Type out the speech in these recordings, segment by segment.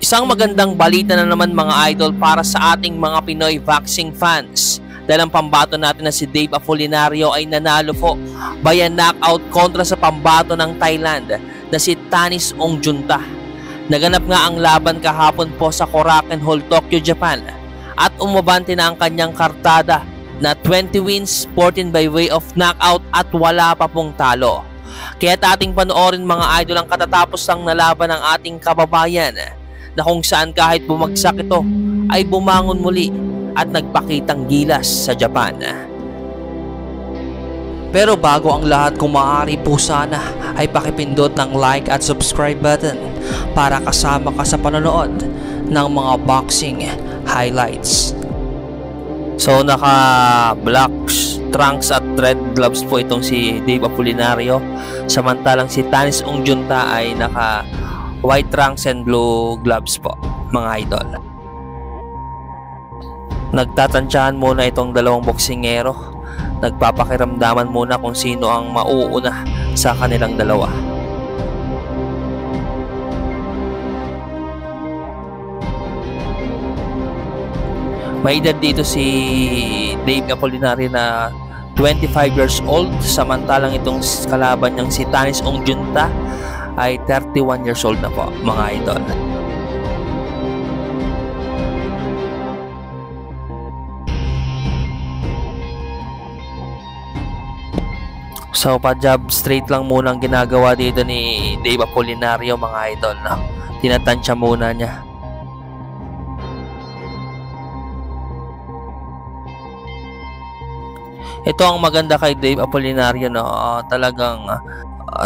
Isang magandang balita na naman mga idol para sa ating mga Pinoy boxing fans. Dahil ang pambato natin na si Dave Apolinario ay nanalo po via knockout kontra sa pambato ng Thailand na si Tanis Ongjunta. Naganap nga ang laban kahapon po sa Korakuen Hall, Tokyo, Japan at umabante na ang kanyang kartada na 20 wins, 14 by way of knockout at wala pa pong talo. Kaya ating panoorin mga idol ang katatapos ng nalaban ng ating kababayan na kung saan kahit bumagsak ito ay bumangon muli at nagpakitang gilas sa Japan. Pero bago ang lahat, kung maaari po sana ay pakipindot ng like at subscribe button para kasama ka sa panonood ng mga boxing highlights. So naka black trunks at red gloves po itong si Dave Apolinario, samantalang si Tanis Ongjunta ay naka white trunks and blue gloves po mga idol. Nagtatansyahan muna itong dalawang boksingero. Nagpapakiramdaman muna kung sino ang mauuna sa kanilang dalawa. May edad dito si Dave Apolinario na 25 years old, samantalang itong kalaban niyang si Tanis Ongjunta ay 31 years old na po mga idol. So pa-jab straight lang muna ang ginagawa dito ni Dave Apolinario mga idol. Tinatansya muna niya. Ito ang maganda kay Dave Apolinario, no? Talagang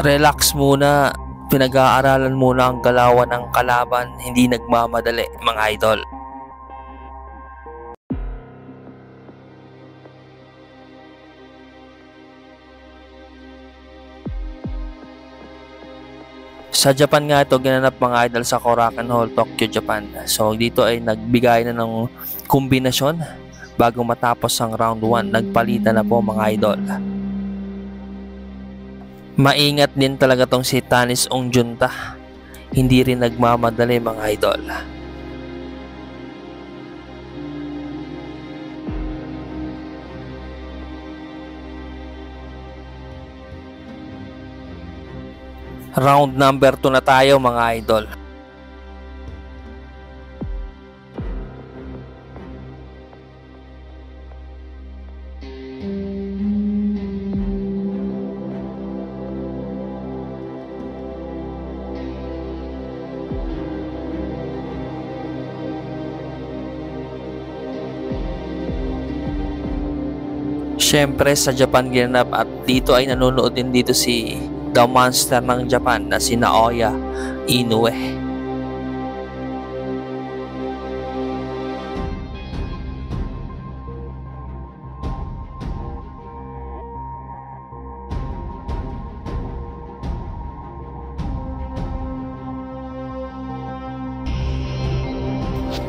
relax muna, pinag-aaralan muna ang galawan ng kalaban, hindi nagmamadali mga idol. Sa Japan nga ito ginanap mga idol sa Korakuen Hall, Tokyo, Japan. So dito ay nagbigay na ng kombinasyon bago matapos ang round 1. Nagpalitan na po mga idol. Maingat din talaga tong si Tanis Ongjunta. Hindi rin nagmamadali mga idol. Round number 2 na tayo mga idol. Siyempre sa Japan ginanap at dito ay nanonood din dito si The Monster ng Japan na si Naoya Inoue.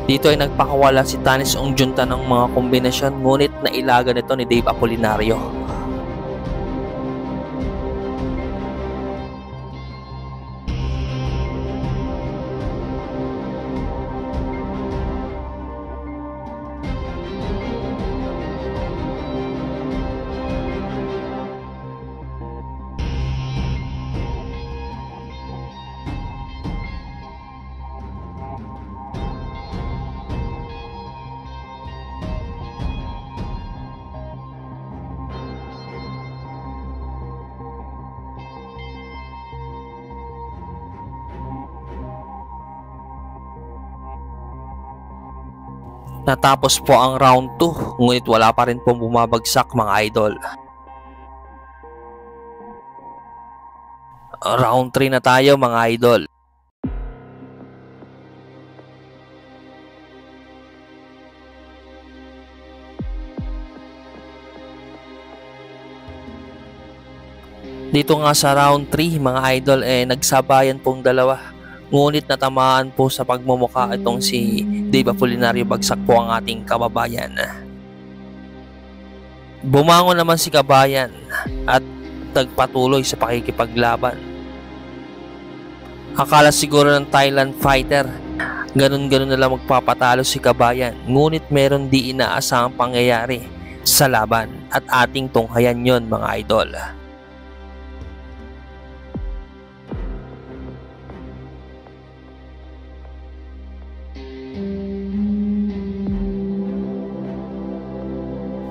Dito ay nagpakawala si Tanis Ongjunta ng mga kombinasyon, ngunit nailaga nito ni Dave Apolinario. Natapos po ang round 2, ngunit wala pa rin pong bumabagsak mga idol. Round 3 na tayo mga idol. Dito nga sa round 3 mga idol nagsabayan pong dalawa. Ngunit natamaan po sa pagmumukha itong si Dave Apolinario, bagsak po ang ating kababayan. Bumangon naman si kabayan at nagpatuloy sa pakikipaglaban. Akala siguro ng Thailand fighter, ganun-ganun na lang magpapatalo si Kabayan. Ngunit meron di inaasahang pangyayari sa laban at ating tunghayan yon mga idol.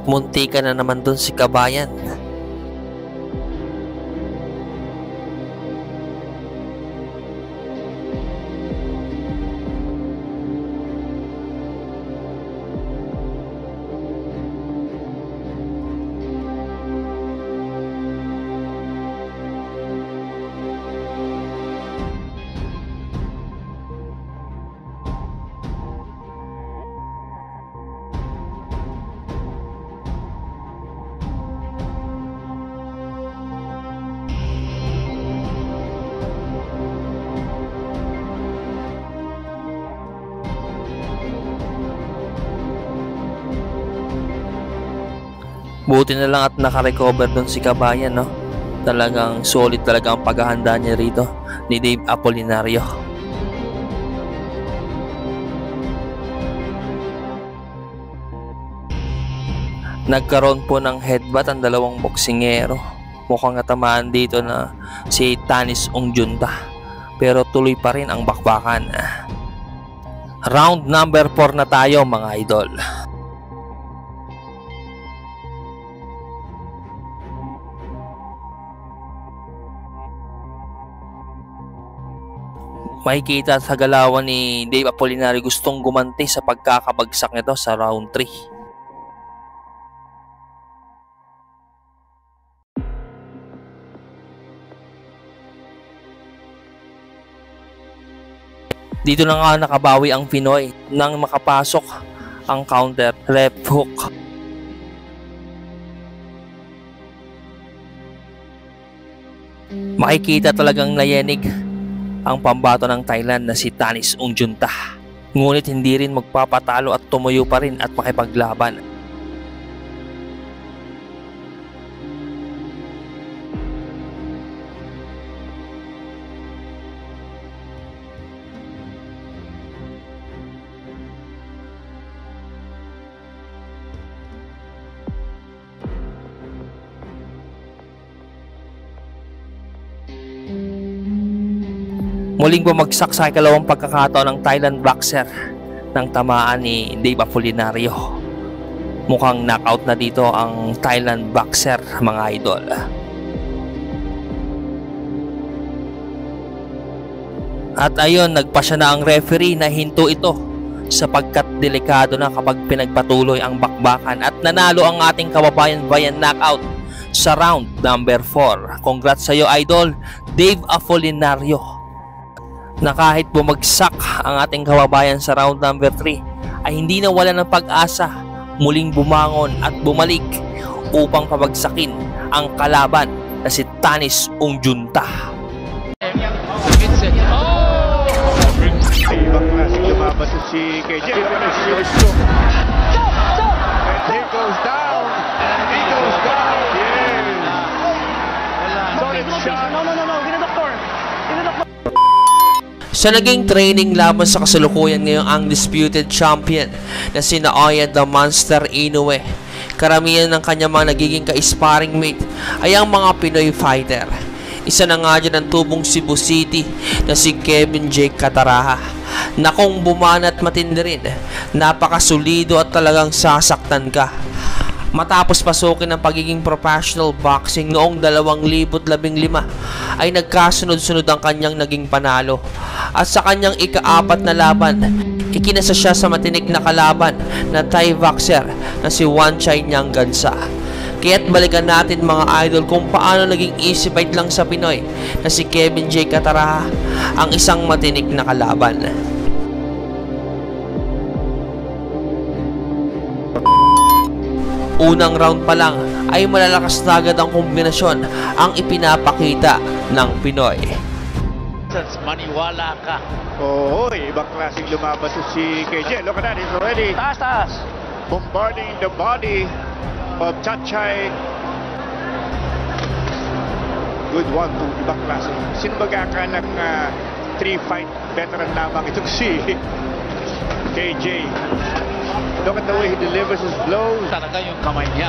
Munti ka na naman dun si Kabayan. Buti na lang at nakarecover dun si Kabayan, no? Talagang solid talaga ang paghahanda niya rito ni Dave Apolinario. Nagkaroon po ng headbutt ang dalawang boksingero. Mukhang natamaan dito na si Tanis Ungjunta, pero tuloy pa rin ang bakbakan. Round number 4 na tayo mga idol. Makikita sa galawan ni Dave Apolinario gustong gumanti sa pagkakabagsak nito sa round 3. Dito na nga nakabawi ang Pinoy nang makapasok ang counter left hook. Makikita talagang nayenig ang pambato ng Thailand na si Tanis Ungjunta. Ngunit hindi rin magpapatalo at tumuyo pa rin at makipaglaban. Muling bumagsak sa ikalawang pagkakataon ng Thailand boxer ng tamaan ni Dave Apolinario. Mukhang knockout na dito ang Thailand boxer mga idol. At ayun, nagpasya na ang referee na hinto ito sapagkat delikado na kapag pinagpatuloy ang bakbakan, at nanalo ang ating kababayan via knockout sa round number 4. Congrats sa iyo idol, Dave Apolinario, na kahit bumagsak ang ating kababayan sa round number 3 ay hindi nawala ng pag-asa, muling bumangon at bumalik upang pabagsakin ang kalaban na si Tanis Ungjunta. Ibang klaseng lumabas si KJ. And he goes down. And he goes down. Yes. Solid shot. No. Ginadoktor. Sa naging training laban sa kasalukuyan ngayong undisputed champion na si Naoya the Monster Inoue, karamihan ng kanyang mga nagiging ka-sparring mate ay ang mga Pinoy fighter. Isa na nga dyan ang tubong Cebu City na si Kevin J. Cataraha, na kung bumanat matindi rin, napakasulido at talagang sasaktan ka. Matapos pasukin ng pagiging professional boxing noong 2015 ay nagkasunod-sunod ang kanyang naging panalo. At sa kanyang ika-4 na laban, ikinasa siya sa matinik na kalaban na Thai boxer na si Wanchai Nyanggansa. Kaya't balikan natin mga idol kung paano naging easy fight lang sa Pinoy na si Kevin J. Cataraha ang isang matinik na kalaban. Unang round pa lang ay malalakas na agad ang kombinasyon ang ipinapakita ng Pinoy. Maniwala ka. Oo, ibang klaseng lumabas si KJ. Look at that, he's already taas. Bombarding the body of Chachay. Good 1-2, ibang klase. Sino magkaka ng 3-fight veteran lamang itong si KJ. Look at the way he delivers his blows. Talaga yung kamay niya.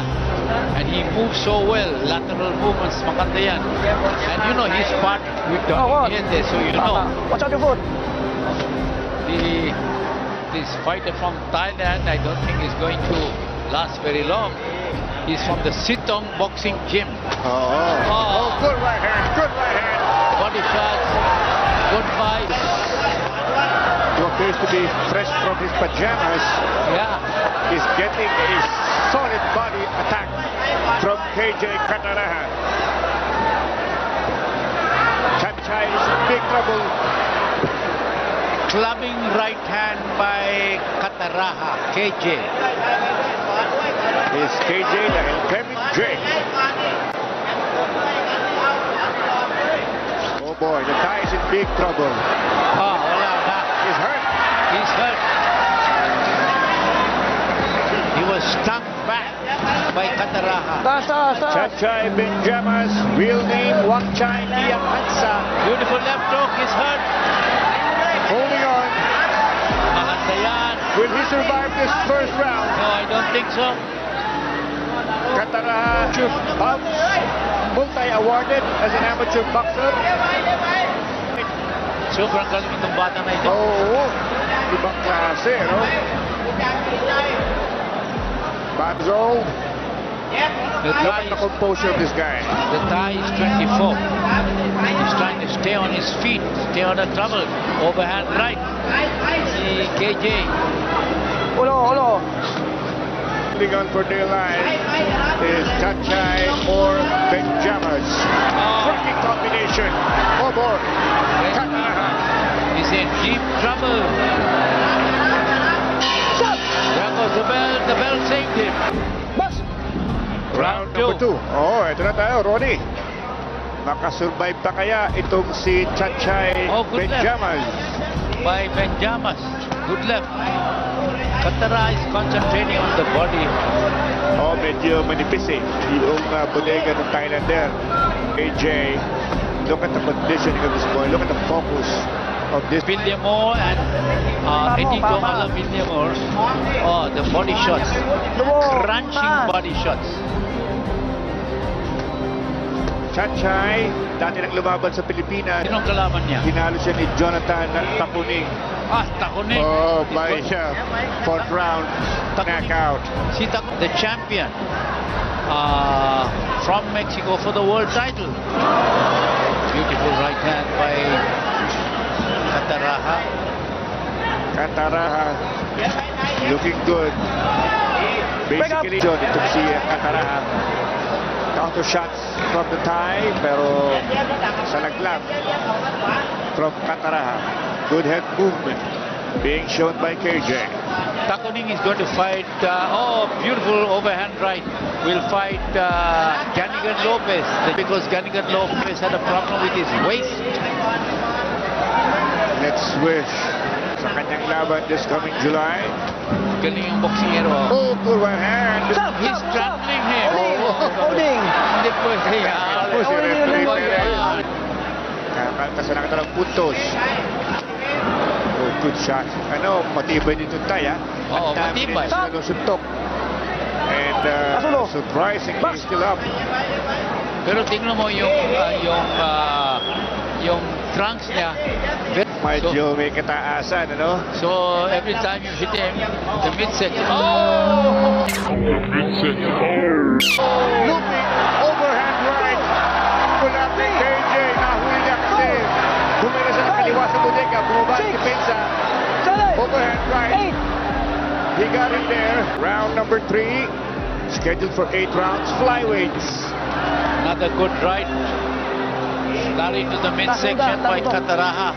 And he moves so well. Lateral movements, maganda yan. And you know, he's part with the Indians, so you know. Watch out your foot. This fighter from Thailand, I don't think is going to last very long. He's from the Sitong Boxing Gym. Oh, good right hand, good right hand. Body shots, good vibes. He appears to be fresh from his pajamas. Yeah. He's getting a solid body attack from KJ Kataraha. Chanchay is in big trouble. Clubbing right hand by Kataraha, KJ. Is KJ dahil Kevin J. Oh boy, the Thai is in big trouble. Oh, wala na. He's hurt. He's hurt. He was stung back by Kataraha. Chanchay Benjamas, real name Wangchai Liang Hansa. Beautiful left hook, he's hurt. Holding on. Maganda yan. Will he survive this first round? No, I don't think so. Kataraha multi-awarded as an amateur boxer. Sobrang galing itong bata na ito. Oo, ibang klase, no? Babzo. Look at the composure of this guy. The Thai is 24. He's trying to stay on his feet, stay out of trouble. Overhand right. See KJ. Ulo. Holding on for dear life is Chanchay or Benjamas. Tricky combination. Oh boy. Kataraha. He's in deep trouble. There goes the bell. The bell saved him. Round number 2. Oh, ito na tayo, Ronnie. Makasurvive pa kaya itong si Chanchay Benjamas? By Benjamas. Good left. Kataraha is concentrating on the body. Oh, medyo manipis eh. Yung bodega ng Thailander. AJ, look at the conditioning of this boy. Look at the focus of this. Villamor and Inigo Villamor. Oh, the body shots. Crunching body shots. Chanchay, dati naglumaban sa Pilipinas. Sinong kalaban niya? Hinalo siya ni Jonathan Takuning. Takuning. Oh, by siya. 4th round knockout. Si Takuning, the champion from Mexico for the world title. Beautiful right hand by Kataraha. Kataraha looking good. Basically, John, ito si Kataraha. Counter shots from the Thai, pero sa laglag from Kataraha. Good head movement being shown by KJ. Takuning is going to fight, beautiful overhand right. Will fight Ganigan Lopez because Ganigan Lopez had a problem with his waist. Let's wish sa kanyang laban this coming July. Galing yung boksingero. Oh, good right hand. He's trampling him. Holding. Hindi po siya. Tapos si referee Perez. Kakasana ka ng puntos. Oh, good shot. Matibay dito tayo. Oo, matibay. Suntok. And surprisingly still up. Pero tingnan mo yung trunks niya. Medyo may kataasan, ano? So every time you hit him, the midsection. Looping overhand right. Mula kay KJ. Nahuli niya kasi bumira siya ng kaliwa sa bodega. Bumaba ang depensa. Overhand right. He got in there. Round number 3. Scheduled for 8 rounds. Flyweights. Another good right. Lari to the midsection by Kataraha.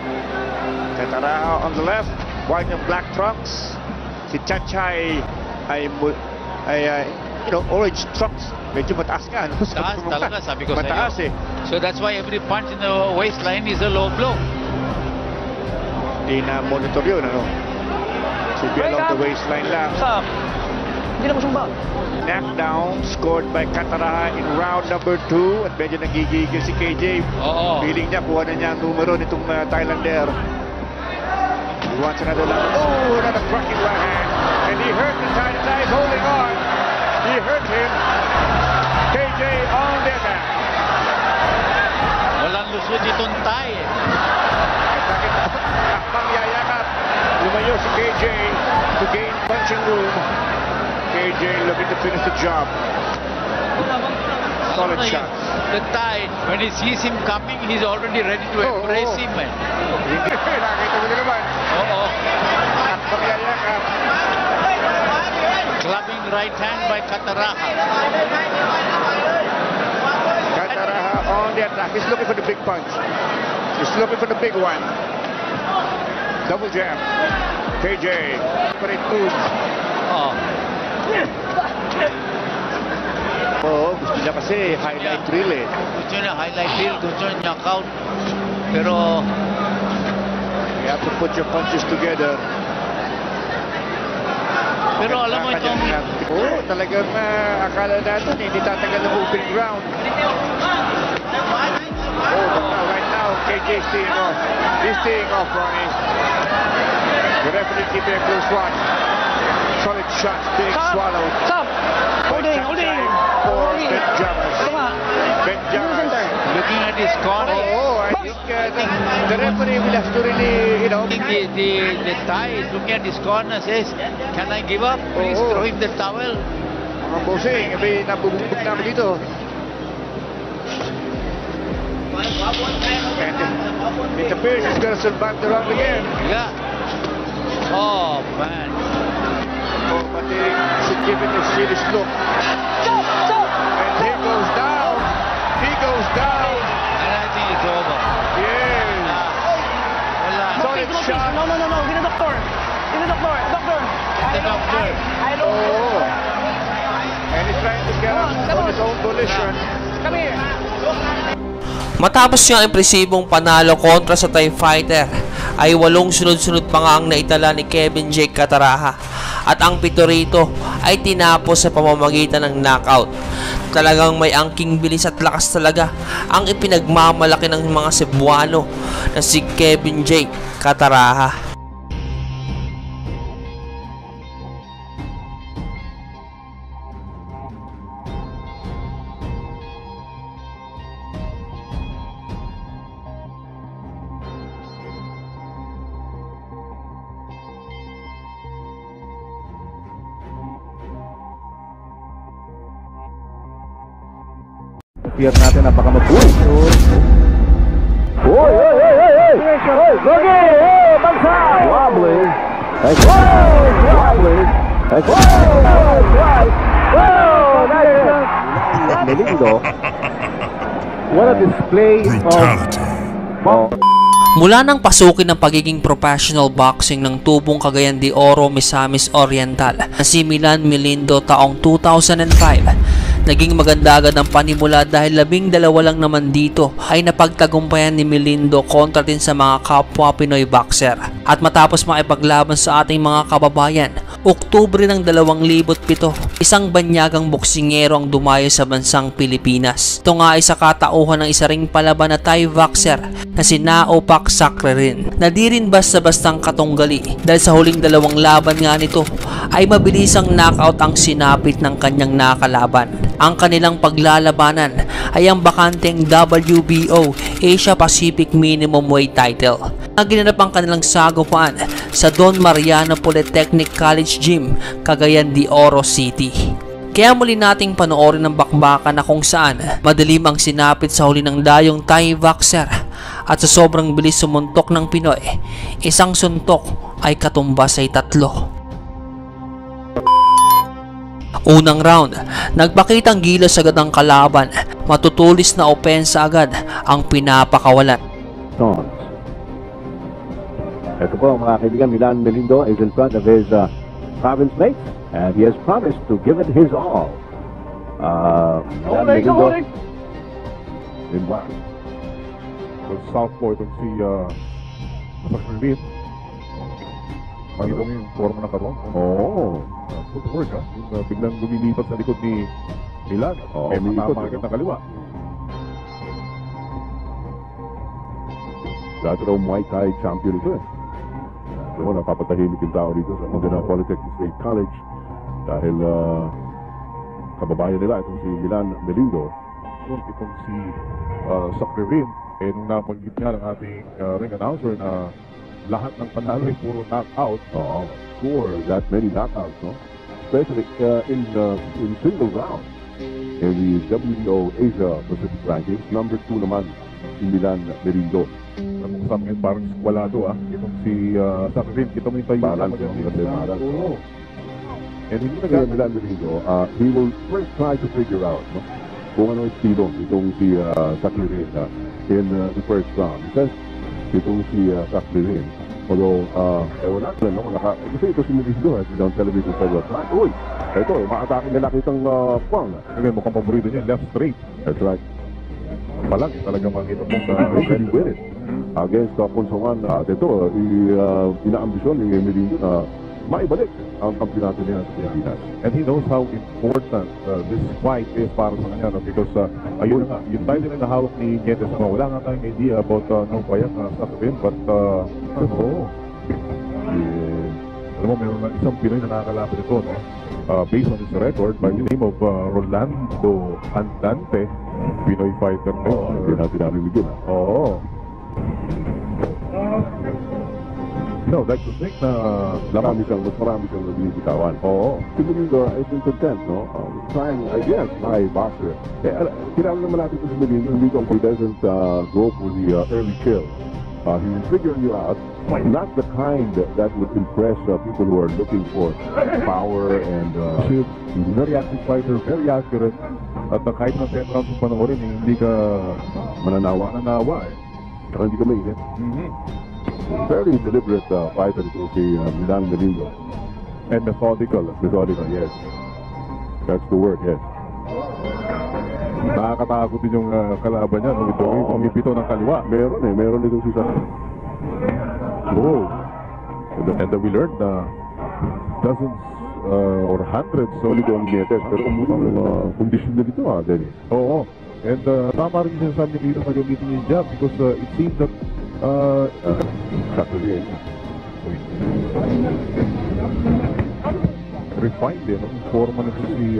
Kataraha on the left, white and black trunks. Si Chanchay ay orange trunks. Medyo mataas nga. Mataas talaga, sabi ko mataas sa'yo. So that's why every punch in the waistline is a low blow. Hindi na monitor yun, ano? Should be along the waistline lang. Hindi na mo sumba. Knockdown scored by Cataraha in round number 2 at medyo nagigigil si KJ. Oo. Feeling niya kuha na niya ang numero nitong Thailander. He wants another left. Oh, another cracking right hand. And he hurt the Thai is holding on. He hurt him. KJ on their back. Walang lusod itong Thai. Takbang yayakap. Lumayo si KJ to gain punching room. KJ looking to finish the job. Solid shots. The Thai, when he sees him coming, he's already ready to embrace him. Nakita mo na naman. Oo. Takbang yayakap. Clubbing right hand by Cataraha. Cataraha on the attack. He's looking for the big punch. He's looking for the big one. Double jab. KJ. Great moves. Oh. Oh, gusto niya kasi highlight reel eh. Gusto niya highlight reel, gusto niya knockout. Pero You have to put your punches together. pero alam mo itong Oo, talagang akala natin hindi tatagal ng opening round. Oh, but now, right now, KJ is staying off. He's staying off, Ronnie. The referee keeping a close watch. Solid shots, big swallow. Stop! Holding, holding! For Ben Jamas. Tama. Ben Jamas. looking at his corner. Oh, I think the referee will have to really, you know. The Thai is looking at his corner, says, "Can I give up? Please throw him the towel." Mga bossing, may nabubog namin dito. And it appears he's going to survive the round again. Yeah. Oh man. Oh, but they should give it a serious look. And he goes down. He goes down. And I think it's over. Yeah. Wala. Solid shot. No. Get the doctor. Get the doctor. Doctor. The doctor. I don't. Oh. And he's trying to get up on his own volition. Come here. Matapos niyang impresibong panalo kontra sa Thai fighter, ay 8 sunod-sunod pa nga ang naitala ni Kevin J. Cataraha at ang 7 rito ay tinapos sa pamamagitan ng knockout. Talagang may angking bilis at lakas talaga ang ipinagmamalaki ng mga Cebuano na si Kevin J. Cataraha. Fear natin na baka mag-uy. Oy! Gogi! Bansa! Wobbling. Wobbling. Melindo. What a display of... Mula nang pasukin ng pagiging professional boxing ng tubong Cagayan de Oro, Misamis Oriental na si Milan Melindo taong 2005, naging maganda agad ang panimula dahil 12 lang naman dito ay napagtagumpayan ni Melindo kontra din sa mga kapwa Pinoy boxer. At matapos makipaglaban sa ating mga kababayan, Oktubre ng 2007, isang banyagang boksingero ang dumayo sa bansang Pilipinas. Ito nga ay sa katauhan ng isa ring palaban na Thai boxer na si Naopak Sacririn, na di rin basta-bastang katunggali dahil sa huling 2 laban nga nito ay mabilisang knockout ang sinapit ng kanyang nakalaban. Ang kanilang paglalabanan ay ang bakanteng WBO Asia Pacific Minimum Weight title. Ginanap ang kanilang sagupaan sa Don Mariano Polytechnic College Gym, Cagayan de Oro City. Kaya muli nating panoorin ang bakbakan na kung saan madilim ang sinapit sa huli ng dayong Thai boxer at sa sobrang bilis sumuntok ng Pinoy, isang suntok ay katumbas ay 3. Unang round, nagpakitang gilas agad ang kalaban, matutulis na opensa agad ang pinapakawalan. Ito po mga kaibigan, Milan Melindo is in front of his province mates and he has promised to give it his all. Milan Melindo in black. Southpaw itong si Sacririn. Makita mo yung forma ng karon. Oo. Footwork, ha? Yung biglang lumilipat sa likod ni Milan. Oo, Eh, umiikot, matama agad ng kaliwa. Dati raw Muay Thai champion ito eh. So, napapatahimik yung tao dito sa Magana Polytechnic State College dahil kababayan nila itong si Milan Melindo. Itong si Sakririn, eh, nung nabanggit nga ng ating ring announcer na lahat ng panalo ay puro knockout. Oo. Score that many knockouts, no? Especially in single round. In the WBO Asia Pacific Rankings, number 2 naman si Milan Melindo. Kung sa amin parang skwalado, itong si Sakririn, kita mo yung tayo. Balance, balance. Oo. And hindi na kaya Milan Melindo, he will first try to figure out, no? Kung ano estilo itong si Sakririn in the first round. Because itong si Sakririn, although, wala na, no? Kasi ito si Melindo, on television several times. Uy, ito, maatake nila kitang Kwang. Ngayon, mukhang paborito niya, left straight. That's right. Palang, talagang makita mo sa Really win it. Against Ponsoan, ito, inaambisyon ni Melindo na maibalik ang kampiyonato niya sa Pilipinas. And he knows how important this fight is para sa kanya, no? Because ayun nga, yung title na nahawak ni Nietes, no? Wala nga tayong idea about nung payat na Sakririn, but alam mo, meron na isang Pinoy na nakakalapit ito, no? Based on his record by the name of Rolando Andante, Pinoy fighter, no? Hindi natin narinig yun. Oo. No, like to think na Marami siyang nabilibitawan. Oo. Si Melindo is in content, no? Trying, I guess, my boxer. Kilala naman natin ito si Melindo. He doesn't go for the early kill. He will figure you out. Not the kind that would impress people who are looking for power and... very active fighter, very accurate. At kahit na 10 rounds yung panoorin, hindi ka mananawa. eh. Saka hindi ka mainit. Very deliberate fighter ito si Milan Melindo. And methodical. Methodical, yes. That's the word, yes. Nakakatakot din yung kalaban niya, no? Ito yung pumipito ng kaliwa. Meron itong si Sakririn. Oh. And we learned na dozens or hundreds Solid ang Nietes, pero umutang kondisyon na dito, Dennis. Oo. And tama rin yung sinasabi niya dito na gamitin yung jab because it seems that Sakririn. refined din, no? Forma na si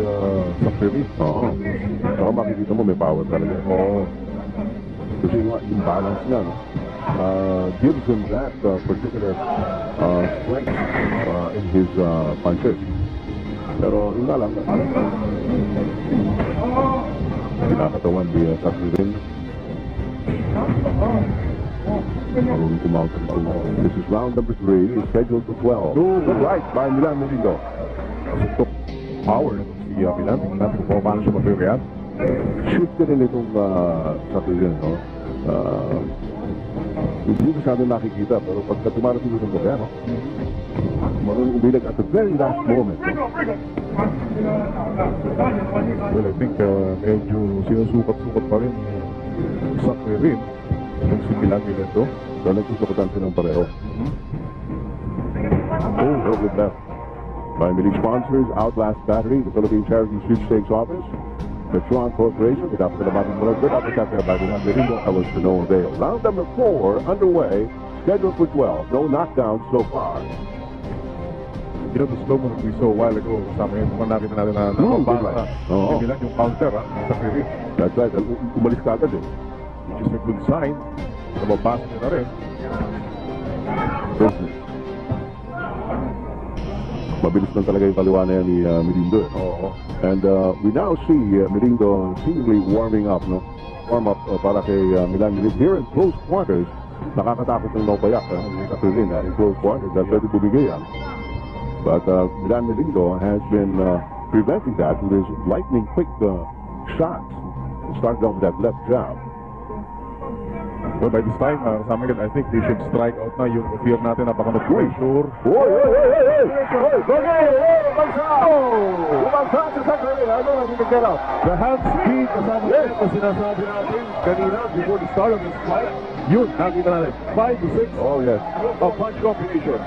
Sakririn. Oo. Saka makikita mo may power talaga. Oo. Kasi yung balance niya, no? Gives him that particular strength in his punches. Pero yun nga lang, kinakatawan ni Sakririn. Marunong kumounter. This is round number 3, scheduled for 12. Good right by Milan Melindo. Suntok power si Milan. Tingnan natin kung paano siya mag-react. Shoot ka rin itong Sakririn, no? Hindi masyado nakikita, pero pagka tumarating itong gabi, no? Marunong umilag at the very last moment, no? Well, I think medyo sinusukat-sukat pa rin Sakririn yung si Milan Melindo. So, nagsusukatan silang pareho. Oh, very good left. By many sponsors, Outlast Battery, the Philippine Charity Sweepstakes Office, the Chuan Corporation, the Dapper Labating Mula, the Dapper Captain by Milan Melindo, that was to no avail. Round number 4 underway, scheduled for 12. No knockdowns so far. You know, the slow mo we saw a while ago, kasama yung mga nakita natin na nakabasa. Oo. Si Milan yung counter, Sakririn. That's right. Umalis ka agad eh. Which is a good sign. Nababasa niya na rin. Mabilis lang talaga yung kaliwa na yan ni Melindo. Oo. And we now see Melindo seemingly warming up, no? Warm up para kay Milan Melindo. Here in close quarters, nakakatakot ng Nopayak, Sakririn, in close quarters. That's pwede bumigay yan. But Milan Melindo has been preventing that with his lightning quick shots. Started off with that left jab. Well, by this time, kasama yan, I think they should strike out na yung fear natin na baka mag-pressure. The hand speed, kasama yan, kung sinasabi natin kanina before the start of this fight. Yun, nakita natin. 5 to 6. Oh, yes. A punch combination.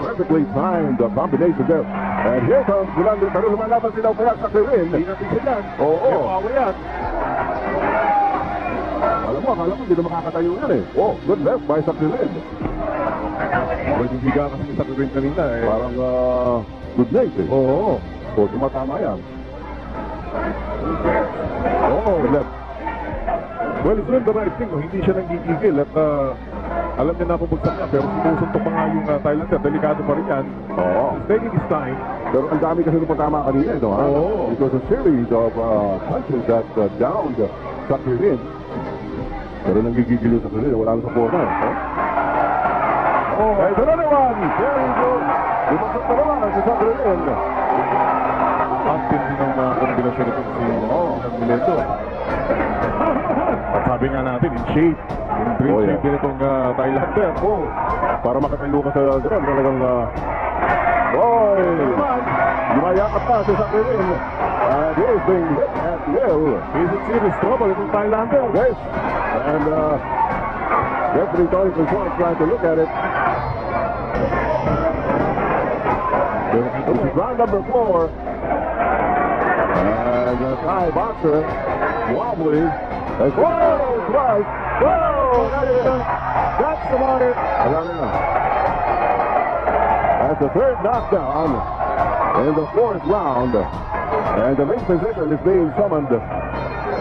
Perfectly timed combination there. And here comes Yolanda, pero lumalaban sila kaya sa Kirin. Hindi natin sila. Oo. May power yan. Akala mo, hindi na makakatayo yan eh. Oh, good left by Sakirin. Pwedeng biga kasi sa Kirin kanina eh. Parang good night eh. Oo. O, tumatama yan. Oh, good left. Well, it's doing the right thing. No? Hindi siya nanggigigil at alam niya na pabagsak niya pero sinusuntok pa nga yung Thailander. Delikado pa rin yan. Oo. He's taking his time. Pero ang dami kasi nung patama kanina ito, ha? Oo. It was a series of punches that downed Sakirin. Pero nanggigigil sa Sakirin, wala nang sa corner. Oh, there's another one! There you go! Lumasak na naman ang Sakirin. Ang tindi ng kombinasyon nito si Mileto. At sabi nga natin, in shape. In dream shape din itong Thailander. Para makatayo ka sa ground, talagang boy! Lumayakap pa sa Sakirin. And here's being hit at will. He's in serious trouble itong Thailander. Yes. And referee Tony Consuelo trying to look at it. This is round number 4. And the Thai boxer wobbly. Twice. Whoa! That's the water. That's the third knockdown in the 4th round. And the ring position is being summoned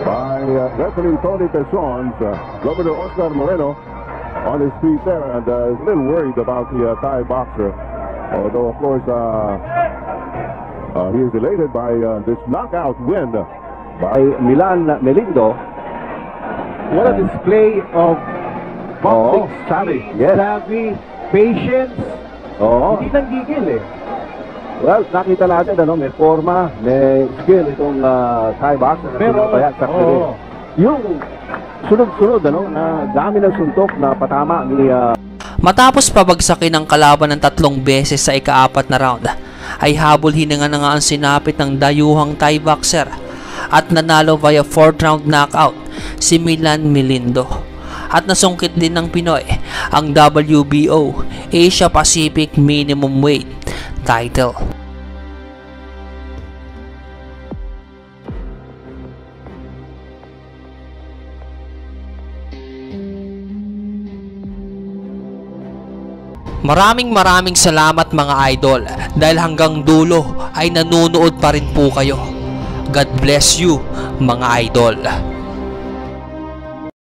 by referee Tony Pesons. Governor Oscar Moreno on his feet there, and is a little worried about the Thai boxer. Although, of course, he is elated by this knockout win by Milan Melindo. What a display of boxing savvy. Yes. Savvy, patience. Hindi nanggigil eh. Well, nakita natin, may forma, may skill itong Thai boxer. Pero, yung sunod-sunod, na dami ng suntok na patama ni... Matapos pabagsakin ang kalaban ng 3 beses sa ika-4 na round, ay habol hininga na nga ang sinapit ng dayuhang Thai boxer at nanalo via 4th round knockout si Milan Melindo. At nasungkit din ng Pinoy ang WBO Asia Pacific Minimum Weight title. Maraming salamat mga idol dahil hanggang dulo ay nanonood pa rin po kayo. God bless you mga idol.